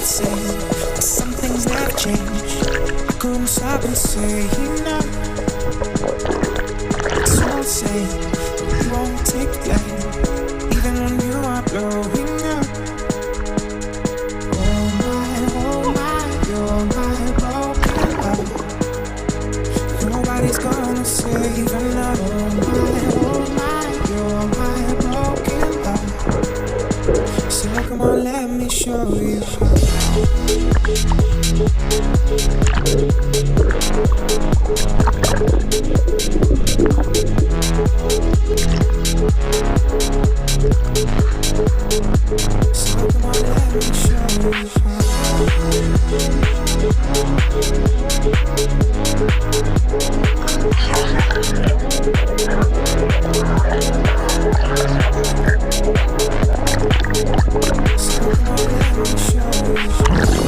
say that some things have changed. I couldn't stop and say no. Some say you won't take the blame, even when you are blowing up. Oh my, you're my broken heart. Nobody's gonna save another. Oh my, you're my broken heart. So come on, let me show you how. So come on, let me show you how. So come on, let me show you how.